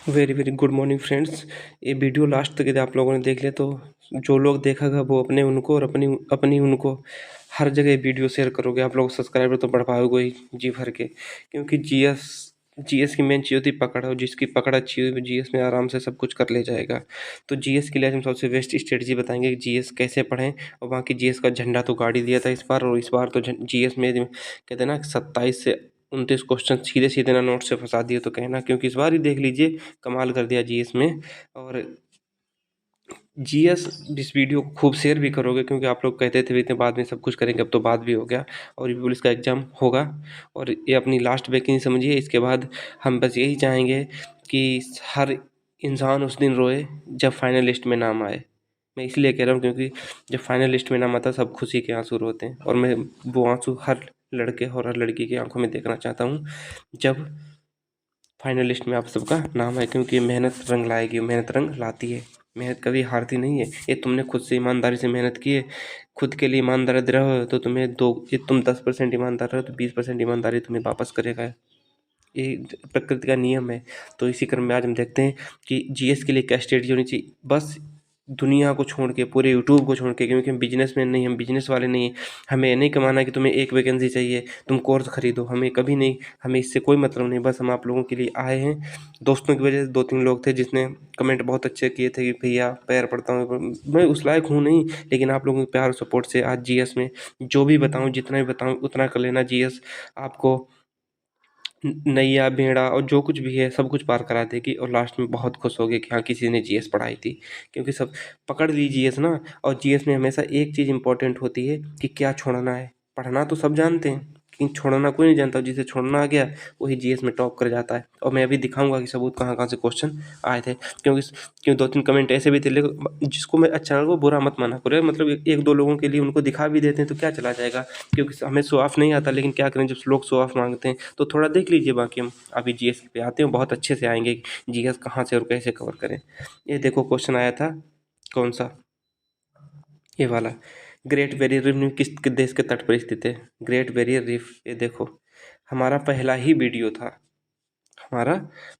Very very good morning friends. ये video last तक यदि आप लोगों ने देख लिया तो जो लोग देखेगा वो अपने उनको और अपनी अपनी उनको हर जगह वीडियो शेयर करोगे। आप लोग सब्सक्राइबर तो बढ़ पाओगे ही जी भर के, क्योंकि जीएस की मेन चीज़ होती है पकड़, और जिसकी पकड़ अच्छी हुई वो जीएस में आराम से सब कुछ कर ले जाएगा। तो जीएस के लिए आज हम सबसे बेस्ट स्ट्रेटजी बताएंगे कि जीएस कैसे पढ़ें। और बाकी जीएस का झंडा तो गाड़ी दिया था इस बार, और इस बार तो जीएस में कहते हैं ना 27 से 29 क्वेश्चन सीधे सीधे ना नोट से फंसा दिए तो कहना, क्योंकि इस बार ही देख लीजिए कमाल कर दिया जीएस में। और जीएस इस वीडियो को खूब शेयर भी करोगे, क्योंकि आप लोग कहते थे इतने बाद में सब कुछ करेंगे, अब तो बाद भी हो गया और ये पुलिस का एग्ज़ाम होगा। और ये अपनी लास्ट वैकेंसी समझिए। इसके बाद हम बस यही चाहेंगे कि हर इंसान उस दिन रोए जब फाइनल लिस्ट में नाम आए। मैं इसलिए कह रहा हूँ क्योंकि जब फाइनल लिस्ट में नाम आता है सब खुशी के आंसू रोते हैं, और मैं वो आंसू हर लड़के और हर लड़की की आंखों में देखना चाहता हूँ जब फाइनल लिस्ट में आप सबका नाम है, क्योंकि मेहनत रंग लाएगी, मेहनत रंग लाती है। मेहनत कभी हारती नहीं है। ये तुमने खुद से ईमानदारी से मेहनत की है, खुद के लिए ईमानदार रहो तो तुम्हें दो, ये तुम 10% ईमानदार रहो तो 20% ईमानदारी तुम्हें वापस करेगा। ये प्रकृति का नियम है। तो इसी क्रम में आज हम देखते हैं कि जीएस के लिए क्या स्ट्रेटजी होनी चाहिए। बस दुनिया को छोड़ के, पूरे यूट्यूब को छोड़ के, क्योंकि हम बिजनेसमैन नहीं, हम बिजनेस वाले नहीं हैं। हमें नहीं कमाना है कि तुम्हें एक वैकेंसी चाहिए तुम कोर्स खरीदो, हमें कभी नहीं, हमें इससे कोई मतलब नहीं। बस हम आप लोगों के लिए आए हैं। दोस्तों की वजह से 2-3 लोग थे जिसने कमेंट बहुत अच्छे किए थे कि भैया पैर पड़ता हूँ, मैं उस लायक हूँ नहीं, लेकिन आप लोगों के प्यार और सपोर्ट से आज जीएस में जो भी बताऊँ, जितना भी बताऊँ उतना कर लेना। जीएस आपको नैया बेड़ा और जो कुछ भी है सब कुछ पार करा देगी, और लास्ट में बहुत खुश होगे कि हाँ किसी ने जीएस पढ़ाई थी। क्योंकि सब पकड़ ली जीएस ना। और जीएस में हमेशा एक चीज़ इंपॉर्टेंट होती है कि क्या छोड़ना है। पढ़ना तो सब जानते हैं, लेकिन छोड़ना कोई नहीं जानता। जिसे छोड़ना आ गया वही जीएस में टॉप कर जाता है। और मैं अभी दिखाऊंगा कि सबूत कहाँ कहाँ से क्वेश्चन आए थे, क्योंकि 2-3 कमेंट ऐसे भी थे, लेकिन जिसको मैं अच्छा लगा वो बुरा मत माना करो। मतलब एक दो लोगों के लिए उनको दिखा भी देते हैं तो क्या चला जाएगा, क्योंकि हमें शो ऑफ नहीं आता, लेकिन क्या करें जब लोग शो ऑफ मांगते हैं तो थोड़ा देख लीजिए। बाकी हम अभी जीएस पे आते हैं, बहुत अच्छे से आएंगे जीएस कहाँ से और कैसे कवर करें। ये देखो क्वेश्चन आया था, कौन सा, ये वाला। ग्रेट बैरियर रीफ किस देश के तट पर स्थित है? ग्रेट बैरियर रीफ, ये देखो हमारा पहला ही वीडियो था, हमारा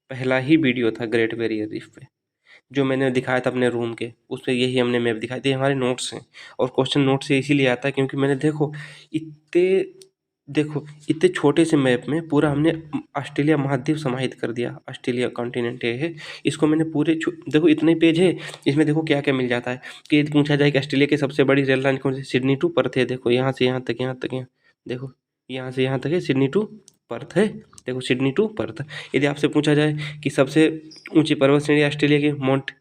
पहला ही वीडियो था ग्रेट बैरियर रीफ पे, जो मैंने दिखाया था अपने रूम के, उसमें यही हमने मैप दिखाई थी। हमारे नोट्स हैं, और क्वेश्चन नोट से इसीलिए आता है क्योंकि मैंने इतने देखो इतने छोटे से मैप में पूरा हमने ऑस्ट्रेलिया महाद्वीप समाहित कर दिया। ऑस्ट्रेलिया कॉन्टिनेंट ये है, इसको मैंने पूरे देखो इतने पेज है, इसमें देखो क्या क्या मिल जाता है। कि यदि पूछा जाए कि ऑस्ट्रेलिया की सबसे बड़ी रेल लाइन कौन सी, सिडनी टू पर्थ है। देखो यहाँ से यहाँ तक, यहाँ तक, यहाँ देखो यहाँ से यहाँ तक है, सिडनी टू पर्थ है। देखो सिडनी टू पर्थ। यदि आपसे पूछा जाए कि सबसे ऊंची पर्वत श्रेणी ऑस्ट्रेलिया की, माउंट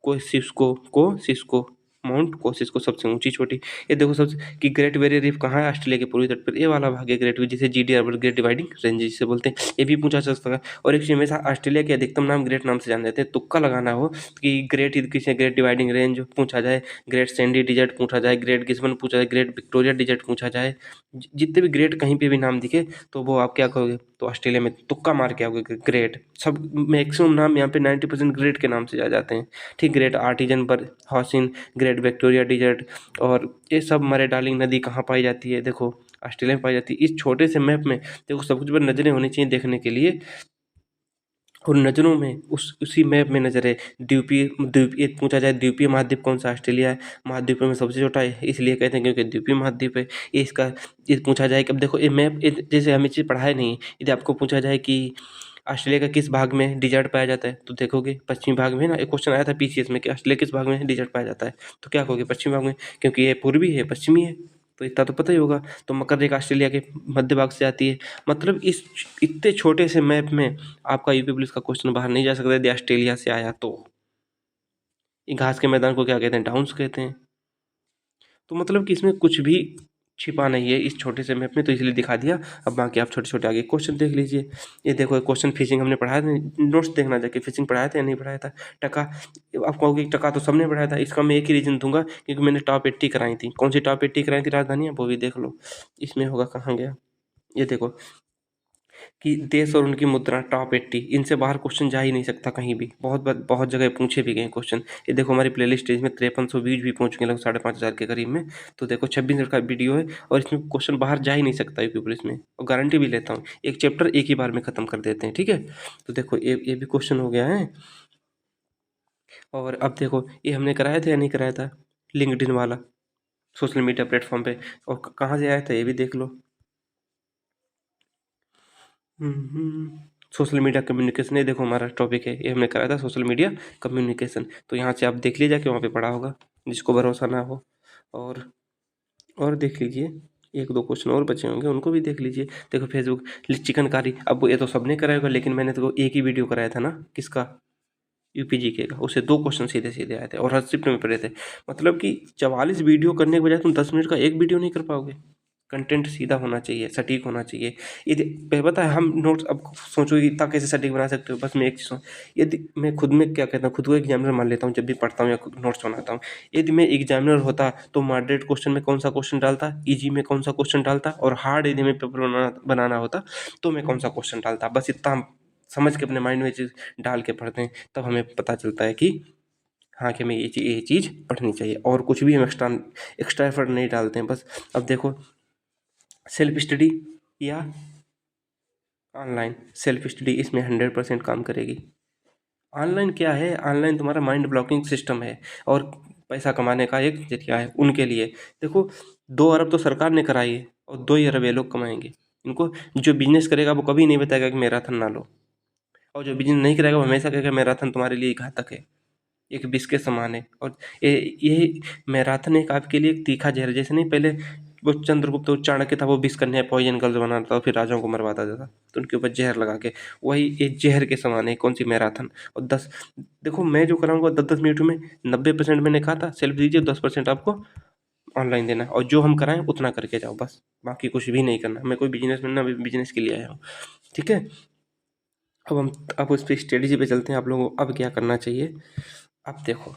कोसिस्को माउंट कोसिस्को सबसे ऊंची चोटी। ये देखो सबसे कि ग्रेट बैरियर रीफ कहाँ है, ऑस्ट्रेलिया के पूर्वी तट पर। ये वाला भाग है ग्रेट, जिसे जीडीआर ग्रेट डिवाइडिंग रेंज जिसे बोलते हैं, ये भी पूछा जा सकता है। और एक चीज, हमेशा ऑस्ट्रेलिया के अधिकतम नाम ग्रेट नाम से जाने जाते हैं। तुक्का लगाना हो कि ग्रेट किसी ग्रेट डिवाइडिंग रेंज पूछा जाए, ग्रेट सैंडी डिजर्ट पूछा जाए, ग्रेट गिस्बन पूछा जाए, ग्रेट विक्टोरिया डिजर्ट पूछा जाए, जितने भी ग्रेट कहीं पे भी नाम दिखे तो वो आप क्या कहोगे, तो ऑस्ट्रेलिया में तुक्का मार के आओगे ग्रेट। सब मैक्सिमम नाम यहाँ पे 90% ग्रेट के नाम से जा जाते हैं। ठीक, ग्रेट आर्टिजन पर हॉसिन, ग्रेट विक्टोरिया डिजर्ट, और ये सब मरे डार्लिंग नदी कहाँ पाई जाती है, देखो ऑस्ट्रेलिया में पाई जाती है। इस छोटे से मैप में देखो सब कुछ पर नजरें होनी चाहिए देखने के लिए, और नज़रों में उसी मैप में नज़र है। द्वीपीय पूछा जाए, द्वीपीय महाद्वीप कौन सा, ऑस्ट्रेलिया है। महाद्वीपों में सबसे छोटा है, इसलिए कहते हैं क्योंकि द्वीपीय महाद्वीप है। ये इसका ये पूछा जाए कि अब देखो ये मैप जैसे हमें चीज़ पढ़ाई नहीं, यदि आपको पूछा जाए कि ऑस्ट्रेलिया का किस भाग में डिजर्ट पाया जाता है, तो देखोगे पश्चिमी भाग में ना। एक क्वेश्चन आया था पीसीएस में कि ऑस्ट्रेलिया किस भाग में डिजर्ट पाया जाता है, तो क्या कहोगे पश्चिमी भाग में, क्योंकि ये पूर्वी है पश्चिमी है, तो इतना तो पता ही होगा। तो मकर रेखा ऑस्ट्रेलिया के मध्य भाग से आती है। मतलब इस इतने छोटे से मैप में आपका यूपी पुलिस का क्वेश्चन बाहर नहीं जा सकता यदि ऑस्ट्रेलिया से आया तो। ये घास के मैदान को क्या कहते हैं, डाउन्स कहते हैं। तो मतलब कि इसमें कुछ भी छिपा नहीं है इस छोटे से मैप में, तो इसलिए दिखा दिया। अब बाकी आप छोटे छोटे आगे क्वेश्चन देख लीजिए। ये देखो क्वेश्चन फिशिंग हमने पढ़ाया था, नोट्स देखना जाके फिशिंग पढ़ाया था या नहीं पढ़ाया था। टका, आप कहोगे टका तो सबने पढ़ाया था, इसका मैं एक ही रीजन दूंगा क्योंकि मैंने टॉप 80 कराई थी। कौन सी टॉप 80 कराई थी राजधानी, वो भी देख लो। इसमें होगा कहाँ गया, ये देखो कि देश और उनकी मुद्रा टॉप 80, इनसे बाहर क्वेश्चन जा ही नहीं सकता कहीं भी। बहुत जगह पूछे भी गए क्वेश्चन। ये देखो हमारी प्लेलिस्ट है, इसमें 5300 व्यूज भी पहुंच गए, लगभग 5,500 के करीब में। तो देखो 26 मिनट का वीडियो है और इसमें क्वेश्चन बाहर जा ही नहीं सकता यूपी पुलिस में, और गारंटी भी लेता हूँ एक चैप्टर एक ही बार में खत्म कर देते हैं, ठीक है। तो देखो ये भी क्वेश्चन हो गया है। और अब देखो ये हमने कराया था या नहीं कराया था, लिंक्डइन वाला, सोशल मीडिया प्लेटफॉर्म पे, और कहाँ से आया था ये भी देख लो। सोशल मीडिया कम्युनिकेशन, ये देखो हमारा टॉपिक है, ये हमने कराया था सोशल मीडिया कम्युनिकेशन। तो यहाँ से आप देख लीजिए कि वहाँ पे पढ़ा होगा, जिसको भरोसा ना हो। और और देख लीजिए, एक दो क्वेश्चन और बचे होंगे, उनको भी देख लीजिए। देखो फेसबुक चिकनकारी, अब ये तो सबने कराया होगा, लेकिन मैंने तो एक ही वीडियो कराया था ना, किसका, यूपी जीके का, उससे 2 क्वेश्चन सीधे सीधे आए थे और हर शिफ्ट में पढ़े थे। मतलब कि 44 वीडियो करने के बजाय तुम 10 मिनट का एक वीडियो नहीं कर पाओगे। कंटेंट सीधा होना चाहिए, सटीक होना चाहिए। यदि पता है हम नोट्स, अब सोचो कि इतना कैसे सटीक बना सकते हो, बस मैं एक चीज़ यदि मैं खुद में क्या कहता हूँ, खुद को एग्जामिनर मान लेता हूँ जब भी पढ़ता हूँ या नोट्स बनाता हूँ। यदि मैं एग्जामिनर होता तो मॉडरेट क्वेश्चन में कौन सा क्वेश्चन डालता, ईजी में कौन सा क्वेश्चन डालता, और हार्ड यदि मैं पेपर बनाना होता तो मैं कौन सा क्वेश्चन डालता। बस इतना हम समझ के अपने माइंड में चीज़ डाल के पढ़ते हैं, तब हमें पता चलता है कि हाँ, कि हमें ये चीज़ पढ़नी चाहिए, और कुछ भी हम एक्स्ट्रा एफर्ट नहीं डालते हैं बस। अब देखो सेल्फ स्टडी या ऑनलाइन, सेल्फ स्टडी इसमें 100% काम करेगी। ऑनलाइन क्या है, ऑनलाइन तुम्हारा माइंड ब्लॉकिंग सिस्टम है और पैसा कमाने का एक जरिया है उनके लिए। देखो 2 अरब तो सरकार ने कराई है और 2 ही अरब ये लोग कमाएंगे। इनको, जो बिजनेस करेगा वो कभी नहीं बताएगा कि मैराथन ना लो, और जो बिजनेस नहीं करेगा वो हमेशा कहेगा मैराथन तुम्हारे लिए घातक है, एक विष के समान है। और ये मैराथन एक आपके लिए एक तीखा जहर, जैसे नहीं पहले वो चंद्रगुप्त, वो चाणक्य था, वो विष कन्या पॉइजन गर्ल्स बनाता था, फिर राजाओं को मरवाता था तो उनके ऊपर जहर लगा के, वही एक जहर के समान है कौन सी मैराथन। और 10, देखो मैं जो कराऊंगा 10-10 मिनट में 90% मैंने कहा था सेल्फ दीजिए, 10% आपको ऑनलाइन देना है, और जो हम कराएं उतना करके जाओ बस, बाकी कुछ भी नहीं करना। मैं कोई बिजनेस में ना, बिजनेस के लिए आया हूँ, ठीक है। अब उस पर स्ट्रेटेजी पे चलते हैं, आप लोगों को अब क्या करना चाहिए। अब देखो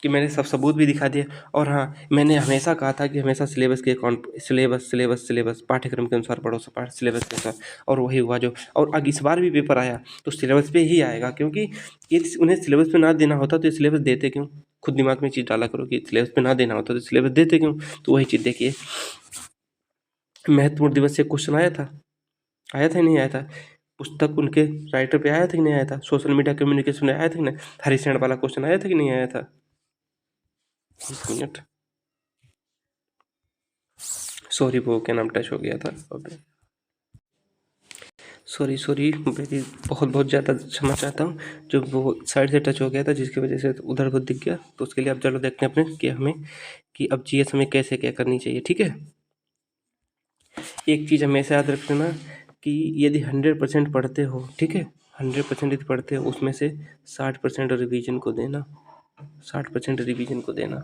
कि मैंने सब सबूत भी दिखा दिए। और हाँ, मैंने हमेशा कहा था कि हमेशा सिलेबस के सिलेबस पाठ्यक्रम के अनुसार पढ़ो, पाठ सिलेबस के अनुसार, और वही हुआ जो। और अब इस बार भी पेपर आया तो सिलेबस पे ही आएगा, क्योंकि ये उन्हें सिलेबस पे ना देना होता तो ये सिलेबस देते क्यों। खुद दिमाग में चीज़ डाला करो कि सिलेबस पे ना देना होता तो सिलेबस देते क्यों। तो वही चीज़ देखिए, महत्वपूर्ण दिवस से क्वेश्चन आया था नहीं आया था, पुस्तक उनके राइटर पे आया था कि नहीं आया था, सोशल मीडिया कम्युनिकेशन में आया था कि नहीं, हरिशरण वाला क्वेश्चन आया था कि नहीं आया था। 1 मिनट, सॉरी वो क्या नाम टच हो गया था, सॉरी मेरी बहुत बहुत ज़्यादा क्षमा चाहता हूँ, जो वो साइड से टच हो गया था जिसकी वजह से उधर को दिख गया। तो उसके लिए अब चलो देखते हैं अपने कि हमें, कि अब जीएस हमें कैसे क्या करनी चाहिए, ठीक है। एक चीज़ हमेशा याद रख लेना कि यदि 100% पढ़ते हो, ठीक है, 100% यदि पढ़ते हो उसमें से 60% रिवीजन को देना, 60% रिवीजन को देना,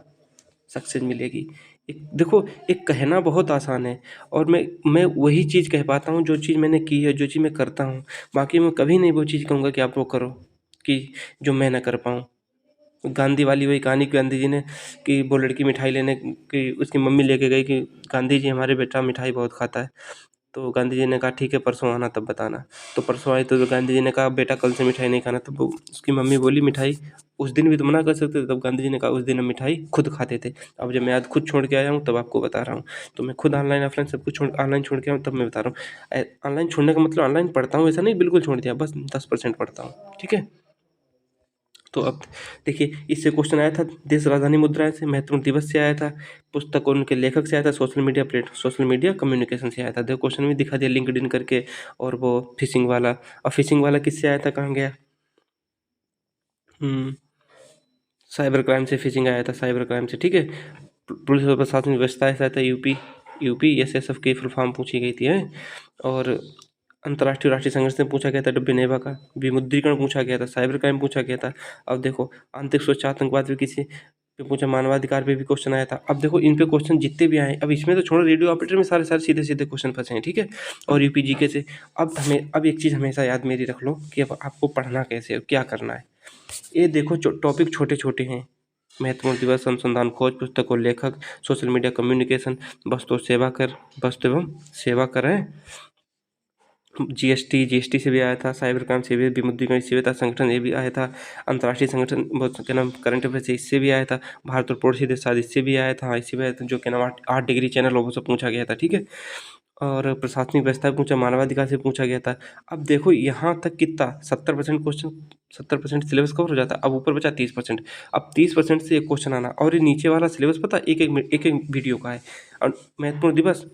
सक्सेस मिलेगी। एक देखो, एक कहना बहुत आसान है, और मैं वही चीज़ कह पाता हूँ जो चीज़ मैंने की है, जो चीज़ मैं करता हूँ। बाकी मैं कभी नहीं वो चीज़ कहूँगा कि आप वो करो कि जो मैं ना कर पाऊँ। गांधी वाली वही कहानी, गांधी जी ने, कि वो लड़की मिठाई लेने की उसकी मम्मी लेके गई कि गांधी जी हमारे बेटा मिठाई बहुत खाता है। तो गांधी जी ने कहा ठीक है परसों आना तब बताना। तो परसों आई तो गांधी जी ने कहा बेटा कल से मिठाई नहीं खाना। तो वो उसकी मम्मी बोली मिठाई उस दिन भी तो मना कर सकते थे। तब गांधी जी ने कहा उस दिन हम मिठाई खुद खाते थे। अब जब मैं आज खुद छोड़ के आया हूँ तब आपको बता रहा हूँ। तो मैं खुद ऑनलाइन ऑफलाइन सब कुछ छोड़, ऑनलाइन छोड़ के आया हूँ तब मैं बता रहा हूँ। ऑनलाइन छोड़ने का मतलब ऑनलाइन पढ़ता हूँ ऐसा नहीं बिल्कुल छोड़ दिया, बस 10% पढ़ता हूँ, ठीक है। तो अब देखिए, इससे क्वेश्चन आया था देश राजधानी मुद्रा से, महत्वपूर्ण दिवस से आया था, पुस्तक और उनके लेखक से आया था, सोशल मीडिया कम्युनिकेशन से आया था। देखो क्वेश्चन भी दिखा दिया लिंक्डइन करके, और वो फिशिंग वाला। और फिशिंग वाला किससे आया था, कहाँ गया, साइबर क्राइम से फिशिंग आया था, साइबर क्राइम से, ठीक है। पुलिस और प्रशासन व्यवस्था से आया था, यूपी एसएसएफ की फुल फॉर्म पूछी गई थी है। और अंतर्राष्ट्रीय राष्ट्रीय संघर्ष से पूछा गया था, डब्बे नेवा का विमुद्रीकरण पूछा गया था, साइबर क्राइम पूछा गया था। अब देखो आंतरिक सुरक्षा आतंकवाद भी किसी पे पूछा, मानवाधिकार पे भी क्वेश्चन आया था। अब देखो इन पे क्वेश्चन जितने भी आए, अब इसमें तो छोड़ो, रेडियो ऑपरेटर में सारे सारे सीधे सीधे क्वेश्चन फंसे हैं, ठीक है। और यूपी जीके से। अब एक चीज़ हमेशा याद मेरी रख लो कि अब आपको पढ़ना कैसे है, क्या करना है। ये देखो टॉपिक छोटे छोटे हैं, महत्वपूर्ण दिवस, अनुसंधान खोज, पुस्तक और लेखक, सोशल मीडिया कम्युनिकेशन, वस्तु एवं सेवा करें, जीएसटी से भी आया था, साइबर क्राइम से भी, विमुद्रीकरण से भी था, संगठन ये भी आया था, अंतर्राष्ट्रीय संगठन क्या नाम करंट अफेयर से इससे भी आया था, भारत और पड़ोसी देश शायद इससे भी आया था, हाँ इससे भी आया था, जो क्या नाम 8 डिग्री चैनल लोगों से पूछा गया था, ठीक है। और प्रशासनिक व्यवस्था पूछा, मानवाधिकार से पूछा गया था। अब देखो यहाँ तक कितना 70% क्वेश्चन, 70% सिलेबस कवर हो जाता, अब ऊपर बचा 30%। अब 30% से एक क्वेश्चन आना, और ये नीचे वाला सिलेबस पता एक एक वीडियो का है। और महत्वपूर्ण दिवस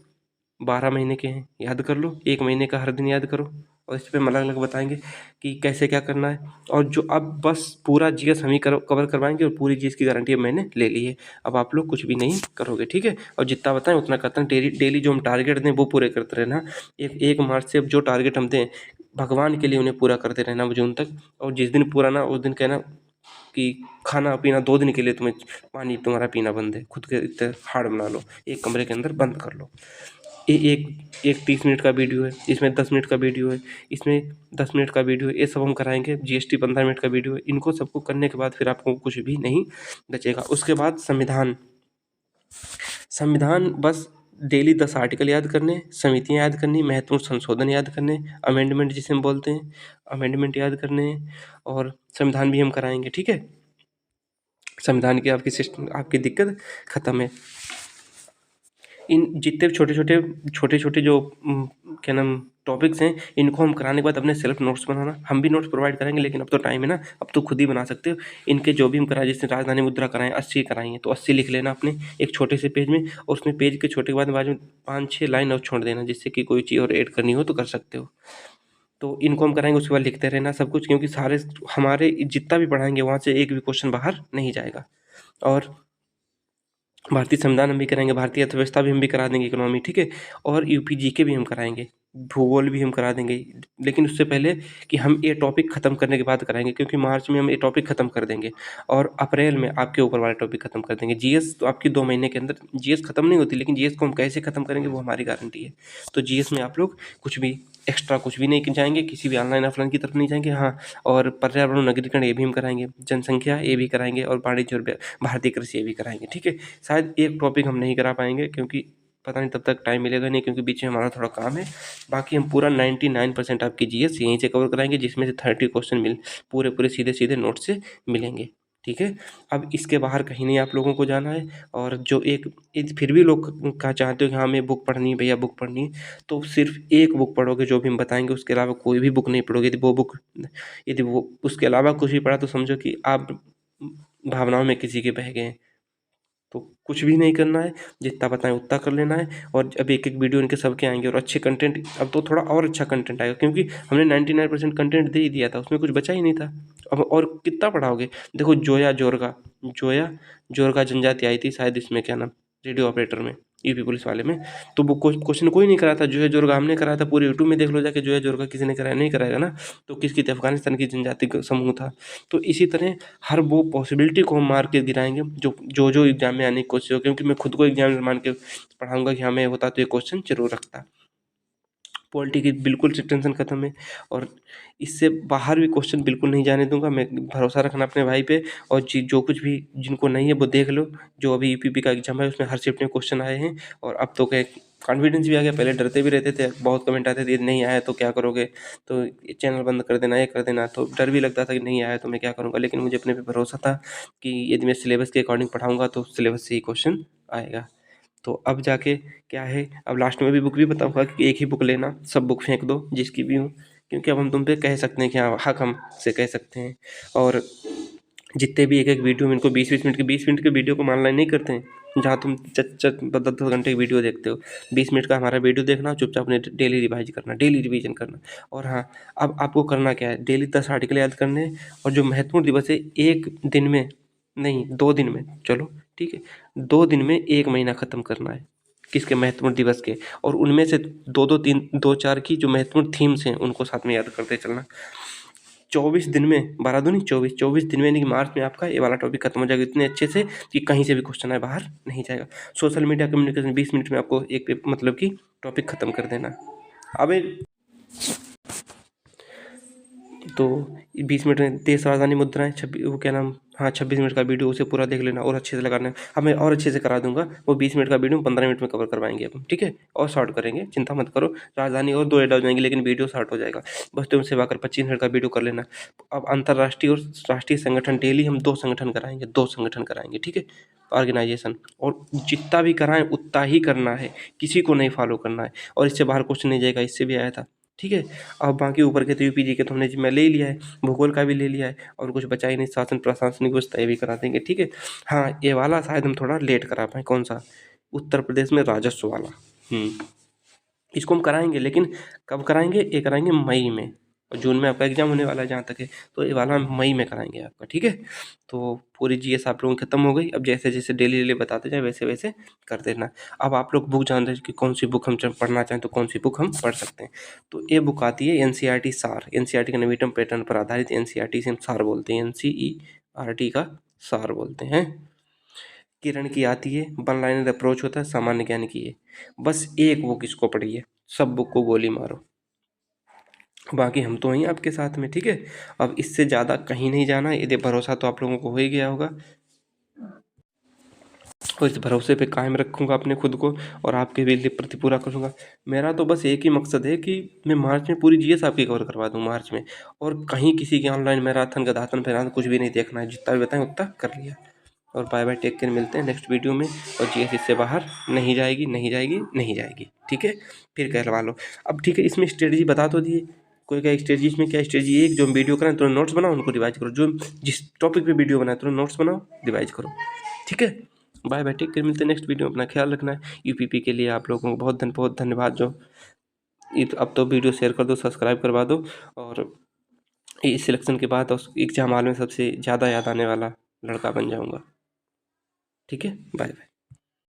12 महीने के हैं, याद कर लो, 1 महीने का हर दिन याद करो, और इस पे हम अलग अलग बताएंगे कि कैसे क्या करना है। और जो अब बस पूरा जीएस हम ही कवर करवाएंगे, और पूरी जीएस की गारंटी अब मैंने ले ली है। अब आप लोग कुछ भी नहीं करोगे, ठीक है। और जितना बताएं उतना करते हैं, डेली डेली जो हम टारगेट दें वो पूरे करते रहना। 1 मार्च से अब जो टारगेट हम दें भगवान के लिए उन्हें पूरा करते रहना जून तक। और जिस दिन पूरा ना उस दिन कहना कि खाना पीना 2 दिन के लिए तुम्हें पानी तुम्हारा पीना बंद है, खुद के इतने हार्ड बना लो, एक कमरे के अंदर बंद कर लो। एक एक 30 मिनट का वीडियो है, इसमें 10 मिनट का वीडियो है, इसमें 10 मिनट का वीडियो है, ये सब हम कराएंगे। जीएसटी 15 मिनट का वीडियो है। इनको सबको करने के बाद फिर आपको कुछ भी नहीं बचेगा। उसके बाद संविधान, संविधान बस डेली 10 आर्टिकल याद करने, समितियाँ याद करनी, महत्वपूर्ण संशोधन याद करने, अमेंडमेंट जिसे हम बोलते हैं, अमेंडमेंट याद करने, और संविधान भी हम कराएंगे, ठीक है। संविधान की आपकी सिस्टम, आपकी दिक्कत खत्म है। इन जितने छोटे छोटे जो क्या नाम टॉपिक्स हैं, इनको हम कराने के बाद अपने सेल्फ नोट्स बनाना, हम भी नोट्स प्रोवाइड करेंगे, लेकिन अब तो टाइम है ना, अब तो खुद ही बना सकते हो। इनके जो भी हम कराएं, जैसे राजधानी मुद्रा कराएं 80 कराएंगे तो 80 लिख लेना अपने एक छोटे से पेज में, और उसमें पेज के छोटे के बाद में 5-6 लाइन और छोड़ देना, जिससे कि कोई चीज़ और ऐड करनी हो तो कर सकते हो। तो इनको हम कराएंगे, उसके बाद लिखते रहना सब कुछ, क्योंकि सारे हमारे जितना भी पढ़ाएंगे वहाँ से एक भी क्वेश्चन बाहर नहीं जाएगा। और भारतीय संविधान हम भी कराएंगे, भारतीय अर्थव्यवस्था भी हम भी करा देंगे, इकोनॉमी, ठीक है। और यूपी जीके भी हम कराएंगे, भूगोल भी हम करा देंगे। लेकिन उससे पहले कि हम ये टॉपिक ख़त्म करने के बाद कराएंगे, क्योंकि मार्च में हम ये टॉपिक ख़त्म कर देंगे, और अप्रैल में आपके ऊपर वाले टॉपिक ख़त्म कर देंगे। जीएस तो आपकी 2 महीने के अंदर जीएस ख़त्म नहीं होती, लेकिन जीएस को हम कैसे ख़त्म करेंगे वो हमारी गारंटी है। तो जीएस में आप लोग कुछ भी एक्स्ट्रा कुछ भी नहीं जाएंगे, किसी भी ऑनलाइन ऑफलाइन की तरफ नहीं जाएंगे। हाँ, और पर्यावरण नगरीकरण ये भी हम कराएंगे, जनसंख्या ये भी कराएंगे, और वाणिज्य और भारतीय कृषि ये भी कराएंगे, ठीक है। शायद एक टॉपिक हम नहीं करा पाएंगे, क्योंकि पता नहीं तब तक टाइम मिलेगा नहीं, क्योंकि बीच में हमारा थोड़ा काम है। बाकी हम पूरा 99% आपकी जीएस यहीं से कवर कराएंगे, जिसमें से 30 क्वेश्चन पूरे पूरे सीधे सीधे नोट से मिलेंगे, ठीक है। अब इसके बाहर कहीं नहीं आप लोगों को जाना है। और जो एक फिर भी लोग कहा चाहते हो कि हाँ हमें बुक पढ़नी है भैया, बुक पढ़नी है, तो सिर्फ एक बुक पढ़ोगे जो भी हम बताएंगे, उसके अलावा कोई भी बुक नहीं पढ़ोगे। यदि वो उसके अलावा कुछ भी पढ़ा तो समझो कि आप भावनाओं में किसी के बह गए। तो कुछ भी नहीं करना है, जितना बताएं उतना कर लेना है। और अब एक एक वीडियो इनके सबके आएंगे, और अच्छे कंटेंट, अब तो थोड़ा और अच्छा कंटेंट आएगा, क्योंकि हमने 99% कंटेंट दे ही दिया था, उसमें कुछ बचा ही नहीं था। अब और कितना पढ़ाओगे। देखो जोया जोरगा जनजाति आई थी शायद, इसमें क्या नाम, रेडियो ऑपरेटर में, यूपी पुलिस वाले में। तो वो क्वेश्चन कोई नहीं कराया था, जो है जोरगा हमने कराया था। पूरे यूट्यूब में देख लो जाके, जो है जोरगा किसी ने कराया नहीं कराएगा ना। तो किसकी थी, अफगानिस्तान की जनजाति का समूह था। तो इसी तरह हर वो पॉसिबिलिटी को हम मार के गिराएंगे जो एग्जाम में आने की कोशिश हो, क्योंकि मैं खुद को एग्जाम में मान के पढ़ाऊंगा कि हाँ मैं होता तो ये क्वेश्चन जरूर रखता। पॉलिटी की बिल्कुल से टेंशन खत्म है, और इससे बाहर भी क्वेश्चन बिल्कुल नहीं जाने दूंगा मैं। भरोसा रखना अपने भाई पे। और जो कुछ भी जिनको नहीं है वो देख लो, जो अभी यूपीपी का एग्जाम है उसमें हर शिफ्ट में क्वेश्चन आए हैं। और अब तो क्या कॉन्फिडेंस भी आ गया, पहले डरते भी रहते थे, बहुत कमेंट आते थे नहीं आया तो क्या करोगे, तो चैनल बंद कर देना, ये कर देना। तो डर भी लगता था कि नहीं आया तो मैं क्या करूँगा, लेकिन मुझे अपने पे भरोसा था कि यदि मैं सिलेबस के अकॉर्डिंग पढ़ाऊँगा तो सिलेबस से ही क्वेश्चन आएगा। तो अब जाके क्या है, अब लास्ट में भी बुक भी बताऊंगा कि एक ही बुक लेना, सब बुक फेंक दो जिसकी भी हो, क्योंकि अब हम तुम पे कह सकते हैं कि हाँ हक हम से कह सकते हैं। और जितने भी एक एक वीडियो में इनको 20-20 मिनट के 20 मिनट के वीडियो को ऑनलाइन नहीं करते हैं, जहाँ तुम 10-10 घंटे की वीडियो देखते हो, 20 मिनट का हमारा वीडियो देखना, चुपचाप अपने डेली रिवाइज करना, डेली रिवीजन करना। और हाँ, अब आपको करना क्या है, डेली 10 आर्टिकल याद करने हैं, और जो महत्वपूर्ण दिवस है 1 दिन में नहीं 2 दिन में, चलो ठीक है, 2 दिन में 1 महीना ख़त्म करना है, किसके, महत्वपूर्ण दिवस के। और उनमें से 2-2 3 2-4 की जो महत्वपूर्ण थीम्स हैं उनको साथ में याद करते चलना। 24 दिन में 12 दूनी 24 दिन में, यानी कि मार्च में आपका ये वाला टॉपिक खत्म हो जाएगा इतने अच्छे से कि कहीं से भी क्वेश्चन है बाहर नहीं जाएगा। सोशल मीडिया कम्युनिकेशन 20 मिनट में आपको एक मतलब कि टॉपिक खत्म कर देना। अब तो 20 मिनट में 23 राजधानी मुद्राएं, वो क्या नाम, हाँ 26 मिनट का वीडियो, उसे पूरा देख लेना और अच्छे से लगाना। अब मैं और अच्छे से करा दूंगा, वो 20 मिनट का वीडियो 15 मिनट में कवर करवाएंगे अपन, ठीक है, और शॉर्ट करेंगे, चिंता मत करो। राजधानी और 2 ऐड हो जाएंगे, लेकिन वीडियो शॉर्ट हो जाएगा। बस तुम सेवा कर 25 मिनट का वीडियो कर लेना। अब अंतर्राष्ट्रीय और राष्ट्रीय संगठन डेली हम 2 संगठन कराएंगे, 2 संगठन कराएंगे, ठीक है, ऑर्गेनाइजेशन। और जितना भी कराएं उतना ही करना है, किसी को नहीं फॉलो करना है, और इससे बाहर क्वेश्चन नहीं जाएगा, इससे भी आया था, ठीक है। अब बाकी ऊपर के तो यूपी जी के तो हमने मैं ले लिया है, भूगोल का भी ले लिया है, और कुछ बचा ही नहीं, शासन प्रशासनिक व्यवस्था ये भी करा देंगे, ठीक है। हाँ ये वाला शायद हम थोड़ा लेट करा पाए, कौन सा, उत्तर प्रदेश में राजस्व वाला। इसको हम कराएंगे, लेकिन कब कराएंगे, ये कराएंगे मई में, और जून में आपका एग्जाम होने वाला है जहाँ तक है, तो ये वाला हम मई में कराएंगे आपका, ठीक है। तो पूरी जीएस आप लोगों की खत्म हो गई। अब जैसे जैसे डेली डेली बताते जाए वैसे वैसे कर देना। अब आप लोग बुक जान रहे हैं कि कौन सी बुक हम पढ़ना चाहें तो कौन सी बुक हम पढ़ सकते हैं। तो ये बुक आती है एनसीईआरटी सार, एनसीईआरटी के नवीनतम पैटर्न पर आधारित, एनसीईआरटी से हम सार बोलते हैं, एनसीईआरटी का सार बोलते हैं। किरण की आती है, वन लाइनर अप्रोच होता है, सामान्य ज्ञान की है। बस एक बुक इसको पढ़िए, सब बुक को गोली मारो, बाकी हम तो वहीं आपके साथ में, ठीक है। अब इससे ज़्यादा कहीं नहीं जाना है, यदि भरोसा तो आप लोगों को हो ही गया होगा, और इस भरोसे पे कायम रखूँगा अपने खुद को, और आपके भी लिए प्रति पूरा करूँगा। मेरा तो बस एक ही मकसद है कि मैं मार्च में पूरी जीएस आपकी कवर करवा दूँ मार्च में, और कहीं किसी के ऑनलाइन मैराथन गदाथन फैराथन कुछ भी नहीं देखना है, जितना भी बताएं उतना कर लिया। और बाय बाय, टेक केयर, मिलते हैं नेक्स्ट वीडियो में। और जीएस इससे बाहर नहीं जाएगी, नहीं जाएगी, नहीं जाएगी, ठीक है। फिर कहलवा लो। अब ठीक है, इसमें स्ट्रेटजी बता तो दिए, कोई क्या स्ट्रेटजी, इसमें क्या स्ट्रेटजी, एक जो हम वीडियो कराएं तुरंत नोट्स बनाओ, उनको रिवाइज करो, जो जिस टॉपिक पे वीडियो बनाए तुरंत नोट्स बनाओ, रिवाइज करो, ठीक है। बाय बाय, टेक केयर, मिलते हैं नेक्स्ट वीडियो में। अपना ख्याल रखना है। यूपीपी के लिए आप लोगों को बहुत धन्यवाद। जो अब तो वीडियो शेयर कर दो, सब्सक्राइब करवा दो, और इस सिलेक्शन के बाद एग्जाम हॉल में सबसे ज़्यादा याद आने वाला लड़का बन जाऊँगा, ठीक है। Bye bye.